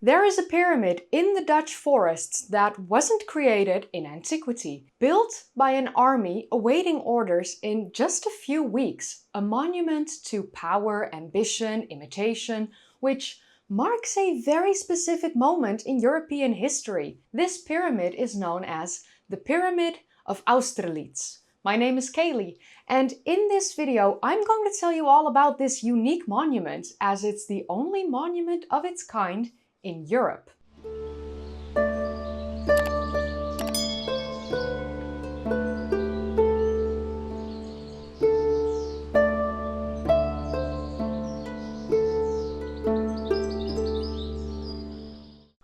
There is a pyramid in the Dutch forests that wasn't created in antiquity, built by an army awaiting orders in just a few weeks, a monument to power, ambition, imitation, which marks a very specific moment in European history. This pyramid is known as the Pyramid of Austerlitz. My name is Kaylee, and in this video I'm going to tell you all about this unique monument, as it's the only monument of its kind in Europe.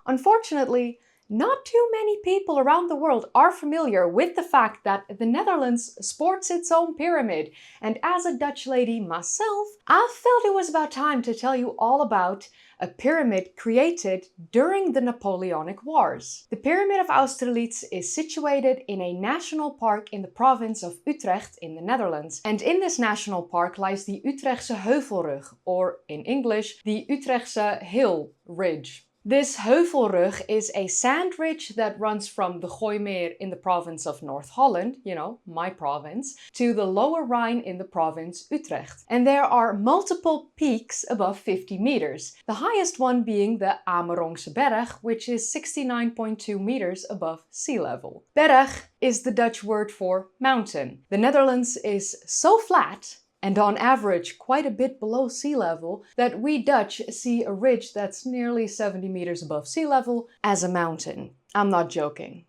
Unfortunately, not too many people around the world are familiar with the fact that the Netherlands sports its own pyramid, and as a Dutch lady myself, I felt it was about time to tell you all about a pyramid created during the Napoleonic Wars. The Pyramid of Austerlitz is situated in a national park in the province of Utrecht in the Netherlands, and in this national park lies the Utrechtse Heuvelrug, or in English, the Utrechtse Hill Ridge. This Heuvelrug is a sand ridge that runs from the Gooimeer in the province of North Holland, my province, to the Lower Rhine in the province Utrecht. And there are multiple peaks above 50 meters, the highest one being the Amerongse Berg, which is 69.2 meters above sea level. Berg is the Dutch word for mountain. The Netherlands is so flat, and on average quite a bit below sea level, that we Dutch see a ridge that's nearly 70 meters above sea level as a mountain. I'm not joking.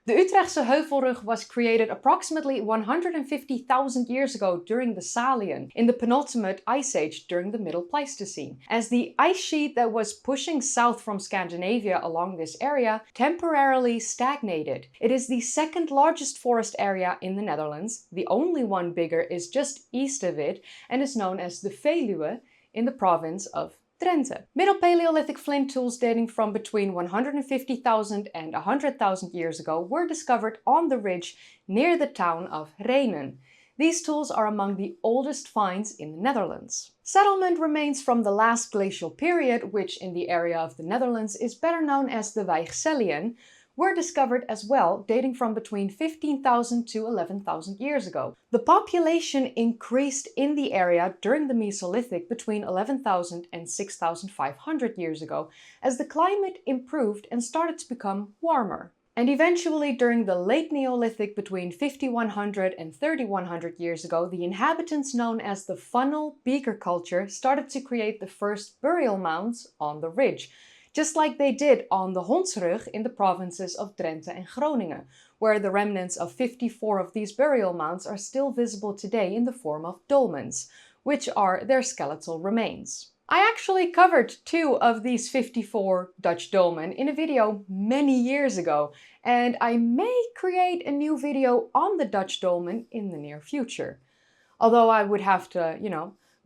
The Utrechtse Heuvelrug was created approximately 150,000 years ago during the Salian, in the penultimate ice age during the Middle Pleistocene, as the ice sheet that was pushing south from Scandinavia along this area temporarily stagnated. It is the second largest forest area in the Netherlands. The only one bigger is just east of it and is known as the Veluwe in the province of Drenthe. Middle Paleolithic flint tools dating from between 150,000 and 100,000 years ago were discovered on the ridge near the town of Rhenen. These tools are among the oldest finds in the Netherlands. Settlement remains from the last glacial period, which in the area of the Netherlands is better known as the Weichselien, were discovered as well, dating from between 15,000 to 11,000 years ago. The population increased in the area during the Mesolithic between 11,000 and 6,500 years ago, as the climate improved and started to become warmer. And eventually during the late Neolithic between 5,100 and 3,100 years ago, the inhabitants known as the funnel beaker culture started to create the first burial mounds on the ridge, just like they did on the Hondsrug in the provinces of Drenthe and Groningen, where the remnants of 54 of these burial mounds are still visible today in the form of dolmens, which are their skeletal remains. I actually covered 2 of these 54 Dutch dolmen in a video many years ago, and I may create a new video on the Dutch dolmen in the near future. Although I would have to,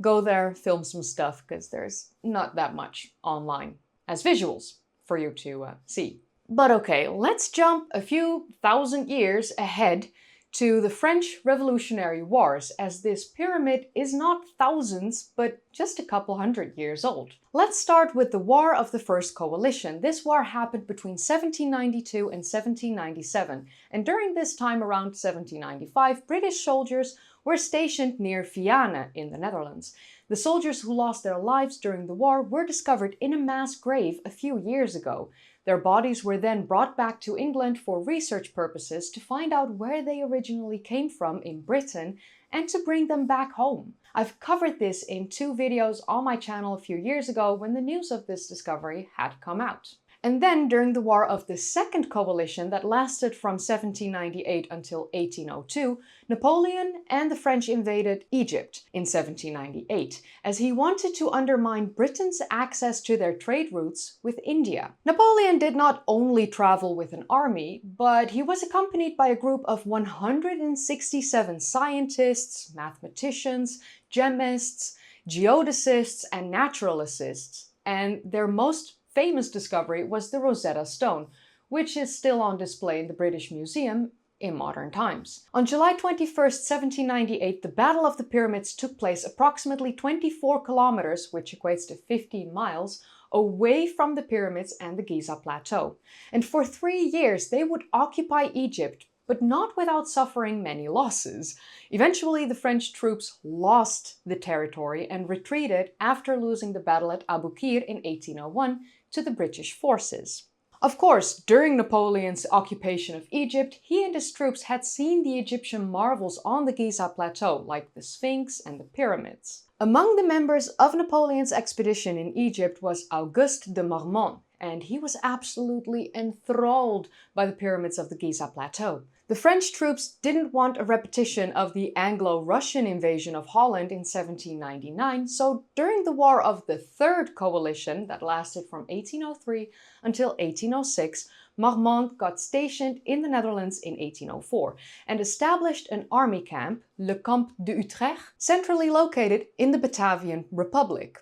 go there, film some stuff, because there's not that much online as visuals for you to see. But okay, let's jump a few thousand years ahead to the French Revolutionary Wars, as this pyramid is not thousands, but just a couple hundred years old. Let's start with the War of the First Coalition. This war happened between 1792 and 1797, and during this time around 1795, British soldiers were stationed near Vianen in the Netherlands. The soldiers who lost their lives during the war were discovered in a mass grave a few years ago. Their bodies were then brought back to England for research purposes to find out where they originally came from in Britain and to bring them back home. I've covered this in 2 videos on my channel a few years ago when the news of this discovery had come out. And then during the War of the Second Coalition that lasted from 1798 until 1802, Napoleon and the French invaded Egypt in 1798, as he wanted to undermine Britain's access to their trade routes with India. Napoleon did not only travel with an army, but he was accompanied by a group of 167 scientists, mathematicians, chemists, geodesists, and naturalists, and their most famous discovery was the Rosetta Stone, which is still on display in the British Museum in modern times. On July 21st, 1798, the Battle of the Pyramids took place approximately 24 kilometers, which equates to 15 miles, away from the pyramids and the Giza Plateau. And for 3 years they would occupy Egypt, but not without suffering many losses. Eventually the French troops lost the territory and retreated after losing the battle at Abu Qir in 1801 to the British forces. Of course, during Napoleon's occupation of Egypt, he and his troops had seen the Egyptian marvels on the Giza Plateau, like the Sphinx and the pyramids. Among the members of Napoleon's expedition in Egypt was Auguste de Marmont, and he was absolutely enthralled by the pyramids of the Giza Plateau. The French troops didn't want a repetition of the Anglo-Russian invasion of Holland in 1799, so during the War of the Third Coalition that lasted from 1803 until 1806, Marmont got stationed in the Netherlands in 1804 and established an army camp, Le Camp de Utrecht, centrally located in the Batavian Republic,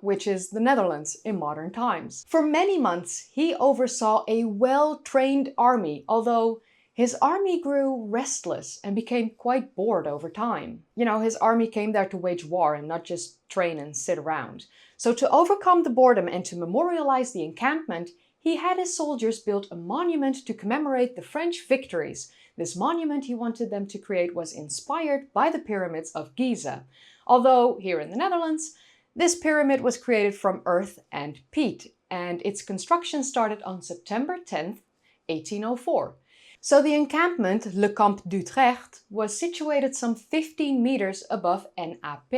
which is the Netherlands in modern times. For many months, he oversaw a well-trained army, although his army grew restless and became quite bored over time. His army came there to wage war and not just train and sit around. So to overcome the boredom and to memorialize the encampment, he had his soldiers build a monument to commemorate the French victories. This monument he wanted them to create was inspired by the pyramids of Giza. Although here in the Netherlands, this pyramid was created from earth and peat, and its construction started on September 10th, 1804. So the encampment, Le Camp d'Utrecht, was situated some 15 meters above NAP.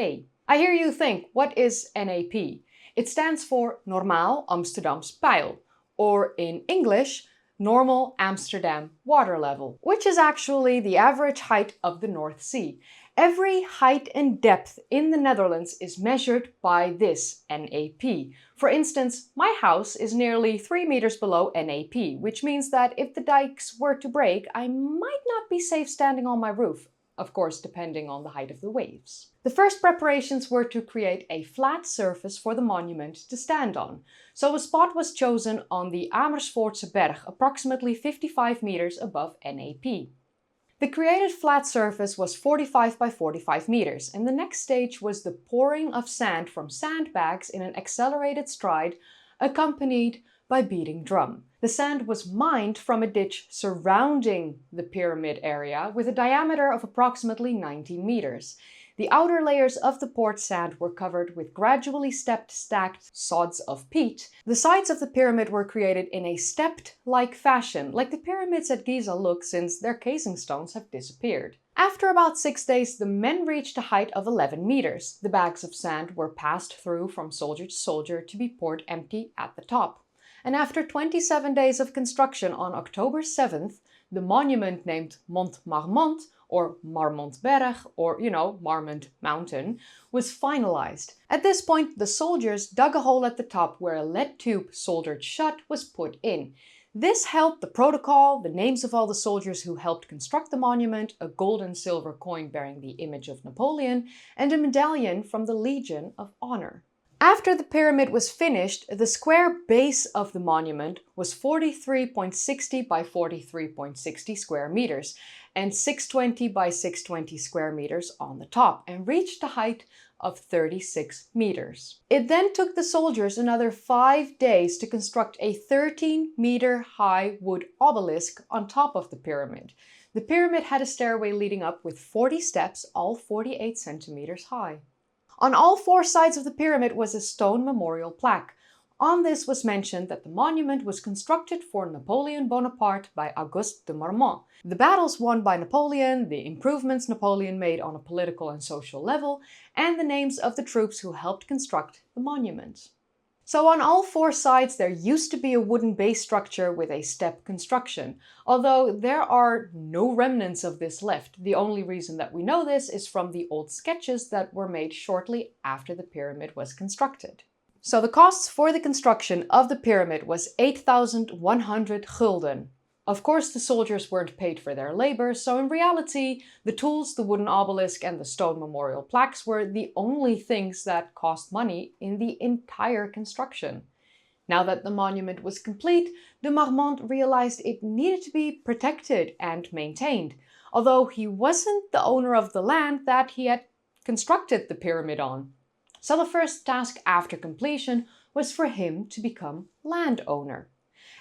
I hear you think, what is NAP? It stands for Normaal Amsterdams Peil, or in English, Normal Amsterdam Water Level, which is actually the average height of the North Sea. Every height and depth in the Netherlands is measured by this NAP. For instance, my house is nearly 3 meters below NAP, which means that if the dikes were to break, I might not be safe standing on my roof, of course depending on the height of the waves. The first preparations were to create a flat surface for the monument to stand on. So a spot was chosen on the Amersfoortse Berg, approximately 55 meters above NAP. The created flat surface was 45 by 45 meters, and the next stage was the pouring of sand from sandbags in an accelerated stride, accompanied by beating drum. The sand was mined from a ditch surrounding the pyramid area with a diameter of approximately 90 meters. The outer layers of the poured sand were covered with gradually stacked sods of peat. The sides of the pyramid were created in a stepped-like fashion, like the pyramids at Giza look since their casing stones have disappeared. After about 6 days, the men reached a height of 11 meters. The bags of sand were passed through from soldier to soldier to be poured empty at the top. And after 27 days of construction on October 7th, the monument named Mont Marmont, or Marmontberg, or Marmont Mountain, was finalized. At this point, the soldiers dug a hole at the top where a lead tube soldered shut was put in. This held the protocol, the names of all the soldiers who helped construct the monument, a gold and silver coin bearing the image of Napoleon, and a medallion from the Legion of Honor. After the pyramid was finished, the square base of the monument was 43.60 by 43.60 square meters and 620 by 620 square meters on the top and reached a height of 36 meters. It then took the soldiers another 5 days to construct a 13-meter high wood obelisk on top of the pyramid. The pyramid had a stairway leading up with 40 steps, all 48 centimeters high. On all 4 sides of the pyramid was a stone memorial plaque. On this was mentioned that the monument was constructed for Napoleon Bonaparte by Auguste de Marmont. The battles won by Napoleon, the improvements Napoleon made on a political and social level, and the names of the troops who helped construct the monument. So on all 4 sides there used to be a wooden base structure with a step construction, although there are no remnants of this left. The only reason that we know this is from the old sketches that were made shortly after the pyramid was constructed. So the costs for the construction of the pyramid was 8,100 gulden. Of course, the soldiers weren't paid for their labor, so in reality, the tools, the wooden obelisk and the stone memorial plaques were the only things that cost money in the entire construction. Now that the monument was complete, de Marmont realized it needed to be protected and maintained, although he wasn't the owner of the land that he had constructed the pyramid on. So the first task after completion was for him to become landowner.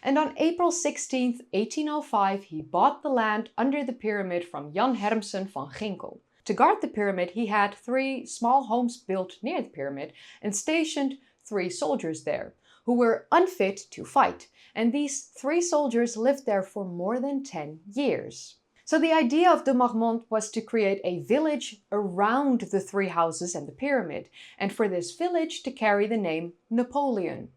And on April 16, 1805, he bought the land under the pyramid from Jan Hermsen van Ginkel. To guard the pyramid, he had 3 small homes built near the pyramid and stationed 3 soldiers there, who were unfit to fight, and these 3 soldiers lived there for more than 10 years. So the idea of de Marmont was to create a village around the 3 houses and the pyramid, and for this village to carry the name Napoleon.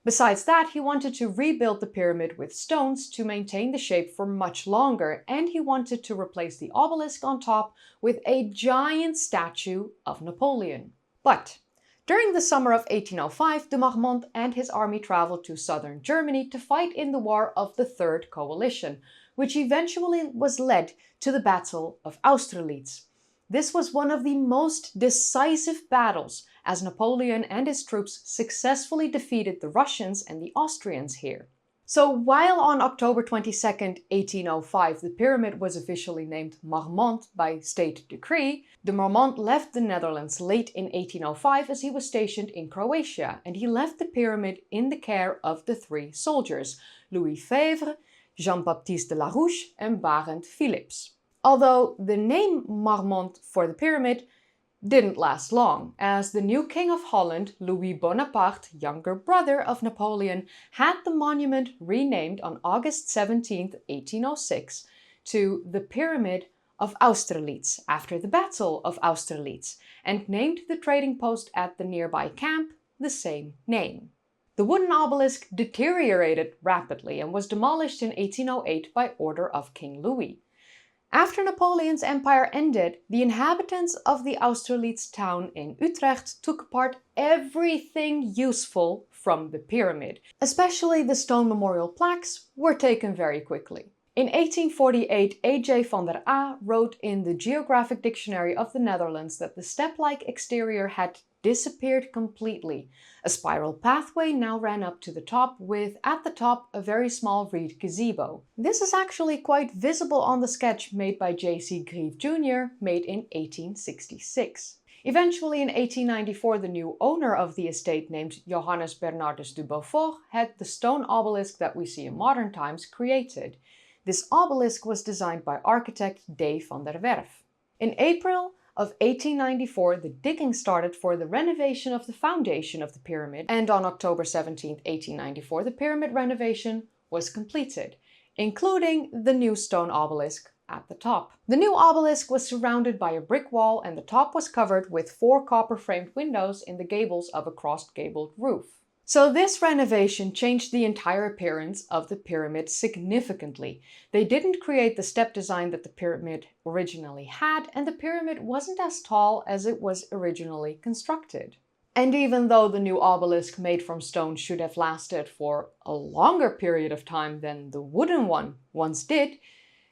Besides that, he wanted to rebuild the pyramid with stones to maintain the shape for much longer, and he wanted to replace the obelisk on top with a giant statue of Napoleon. But during the summer of 1805, de Marmont and his army traveled to southern Germany to fight in the War of the Third Coalition, which eventually was led to the Battle of Austerlitz. This was one of the most decisive battles, as Napoleon and his troops successfully defeated the Russians and the Austrians here. So while on October 22, 1805, the pyramid was officially named Marmont by state decree, de Marmont left the Netherlands late in 1805 as he was stationed in Croatia, and he left the pyramid in the care of the 3 soldiers, Louis Fèvre, Jean-Baptiste de la Rouche and Barend Philips. Although the name Marmont for the pyramid didn't last long, as the new King of Holland, Louis Bonaparte, younger brother of Napoleon, had the monument renamed on August 17, 1806 to the Pyramid of Austerlitz after the Battle of Austerlitz, and named the trading post at the nearby camp the same name. The wooden obelisk deteriorated rapidly and was demolished in 1808 by order of King Louis. After Napoleon's empire ended, the inhabitants of the Austerlitz town in Utrecht took apart everything useful from the pyramid. Especially the stone memorial plaques were taken very quickly. In 1848, A.J. van der A wrote in the Geographic Dictionary of the Netherlands that the step-like exterior had disappeared completely. A spiral pathway now ran up to the top with, at the top, a very small reed gazebo. This is actually quite visible on the sketch made by J.C. Grieve Jr., made in 1866. Eventually in 1894, the new owner of the estate, named Johannes Bernardus de Beaufort, had the stone obelisk that we see in modern times created. This obelisk was designed by architect D. van der Werf. In April of 1894, the digging started for the renovation of the foundation of the pyramid, and on October 17, 1894, the pyramid renovation was completed, including the new stone obelisk at the top. The new obelisk was surrounded by a brick wall, and the top was covered with 4 copper-framed windows in the gables of a cross-gabled roof. So this renovation changed the entire appearance of the pyramid significantly. They didn't create the step design that the pyramid originally had, and the pyramid wasn't as tall as it was originally constructed. And even though the new obelisk made from stone should have lasted for a longer period of time than the wooden one once did,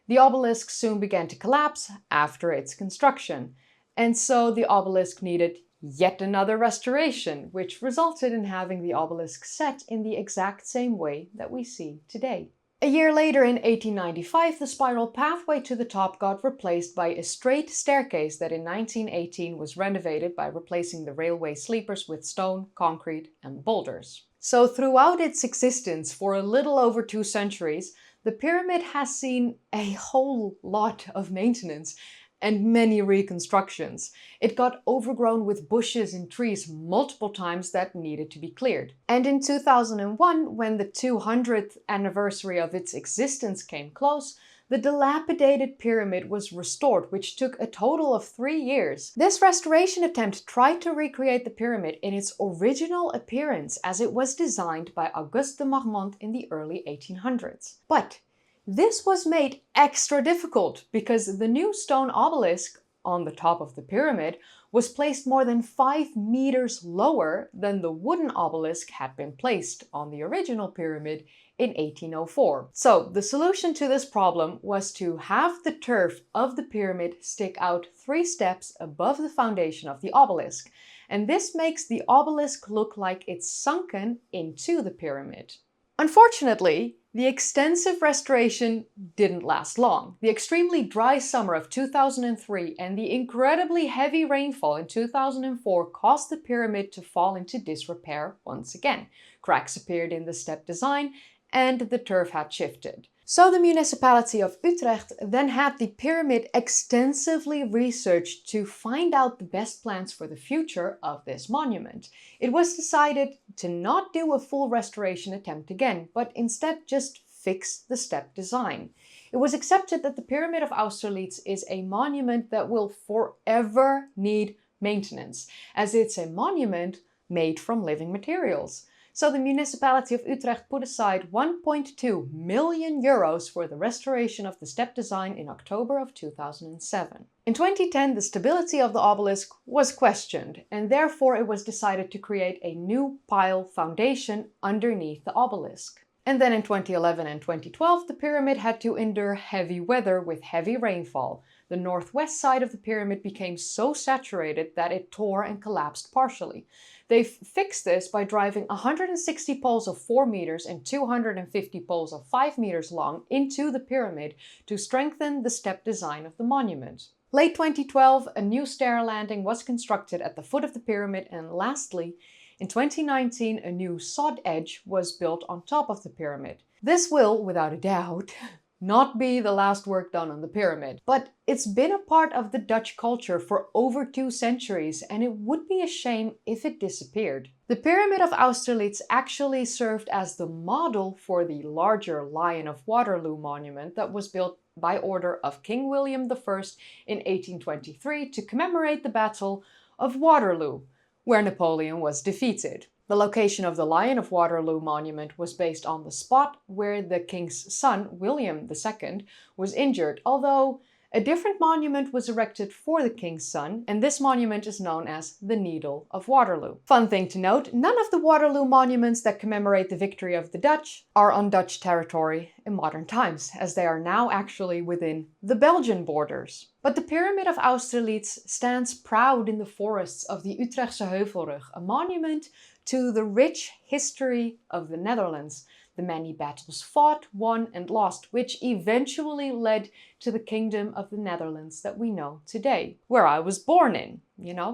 the obelisk soon began to collapse after its construction. And so the obelisk needed yet another restoration, which resulted in having the obelisk set in the exact same way that we see today. A year later, in 1895, the spiral pathway to the top got replaced by a straight staircase that in 1918 was renovated by replacing the railway sleepers with stone, concrete and boulders. So throughout its existence for a little over 2 centuries, the pyramid has seen a whole lot of maintenance and many reconstructions. It got overgrown with bushes and trees multiple times that needed to be cleared. And in 2001, when the 200th anniversary of its existence came close, the dilapidated pyramid was restored, which took a total of 3 years. This restoration attempt tried to recreate the pyramid in its original appearance as it was designed by Auguste de Marmont in the early 1800s. But this was made extra difficult because the new stone obelisk on the top of the pyramid was placed more than 5 meters lower than the wooden obelisk had been placed on the original pyramid in 1804. So the solution to this problem was to have the turf of the pyramid stick out 3 steps above the foundation of the obelisk. And this makes the obelisk look like it's sunken into the pyramid. Unfortunately, the extensive restoration didn't last long. The extremely dry summer of 2003 and the incredibly heavy rainfall in 2004 caused the pyramid to fall into disrepair once again. Cracks appeared in the step design and the turf had shifted. So the municipality of Utrecht then had the pyramid extensively researched to find out the best plans for the future of this monument. It was decided to not do a full restoration attempt again, but instead just fix the step design. It was accepted that the Pyramid of Austerlitz is a monument that will forever need maintenance, as it's a monument made from living materials. So the municipality of Utrecht put aside 1.2 million euros for the restoration of the step design in October of 2007. In 2010, the stability of the obelisk was questioned, and therefore it was decided to create a new pile foundation underneath the obelisk. And then in 2011 and 2012, the pyramid had to endure heavy weather with heavy rainfall. The northwest side of the pyramid became so saturated that it tore and collapsed partially. They fixed this by driving 160 poles of 4 meters and 250 poles of 5 meters long into the pyramid to strengthen the step design of the monument. Late 2012, a new stair landing was constructed at the foot of the pyramid, and lastly, in 2019, a new sod edge was built on top of the pyramid. This will, without a doubt, not be the last work done on the pyramid, but it's been a part of the Dutch culture for over 2 centuries, and it would be a shame if it disappeared. The Pyramid of Austerlitz actually served as the model for the larger Lion of Waterloo monument that was built by order of King William I in 1823 to commemorate the Battle of Waterloo, where Napoleon was defeated. The location of the Lion of Waterloo monument was based on the spot where the king's son, William II, was injured, although a different monument was erected for the king's son, and this monument is known as the Needle of Waterloo. Fun thing to note, none of the Waterloo monuments that commemorate the victory of the Dutch are on Dutch territory in modern times, as they are now actually within the Belgian borders. But the Pyramid of Austerlitz stands proud in the forests of the Utrechtse Heuvelrug, a monument to the rich history of the Netherlands, the many battles fought, won and lost, which eventually led to the Kingdom of the Netherlands that we know today, where I was born in,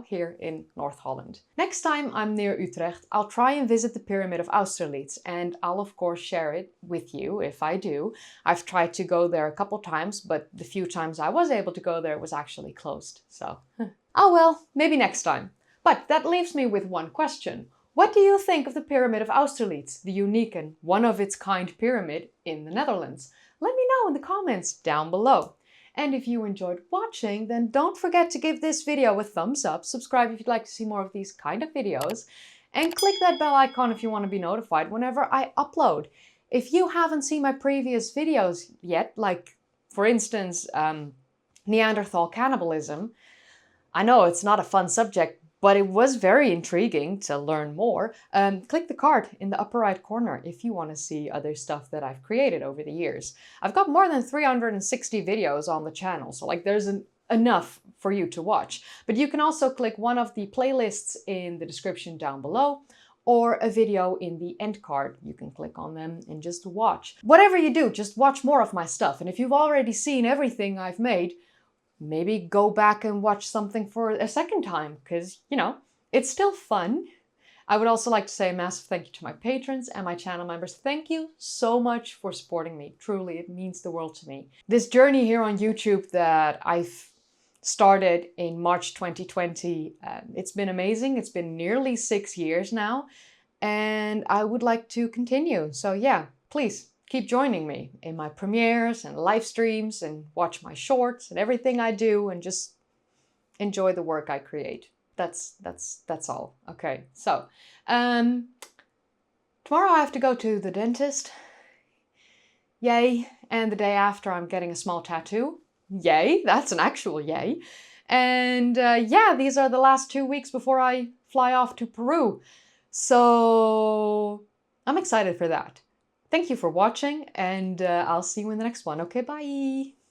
here in North Holland. Next time I'm near Utrecht, I'll try and visit the Pyramid of Austerlitz, and I'll of course share it with you if I do. I've tried to go there a couple times, but the few times I was able to go there was actually closed, so oh well, maybe next time. But that leaves me with one question. What do you think of the Pyramid of Austerlitz, the unique and one-of-its-kind pyramid in the Netherlands? Let me know in the comments down below. And if you enjoyed watching, then don't forget to give this video a thumbs up, subscribe if you'd like to see more of these kind of videos, and click that bell icon if you want to be notified whenever I upload. If you haven't seen my previous videos yet, like, for instance, Neanderthal cannibalism, I know it's not a fun subject, but it was very intriguing to learn more. Click the card in the upper right corner if you want to see other stuff that I've created over the years. I've got more than 360 videos on the channel, so there's enough for you to watch. But you can also click one of the playlists in the description down below, or a video in the end card. You can click on them and just watch. Whatever you do, just watch more of my stuff. And if you've already seen everything I've made, maybe go back and watch something for a second time, because, it's still fun. I would also like to say a massive thank you to my patrons and my channel members. Thank you so much for supporting me. Truly, it means the world to me. This journey here on YouTube that I've started in March 2020, it's been amazing. It's been nearly 6 years now, and I would like to continue. So yeah, please keep joining me in my premieres and live streams, and watch my shorts and everything I do, and just enjoy the work I create. That's all. Okay, so tomorrow I have to go to the dentist. Yay. And the day after I'm getting a small tattoo. Yay, that's an actual yay. And yeah, these are the last 2 weeks before I fly off to Peru. So I'm excited for that. Thank you for watching, and I'll see you in the next one. Okay, bye!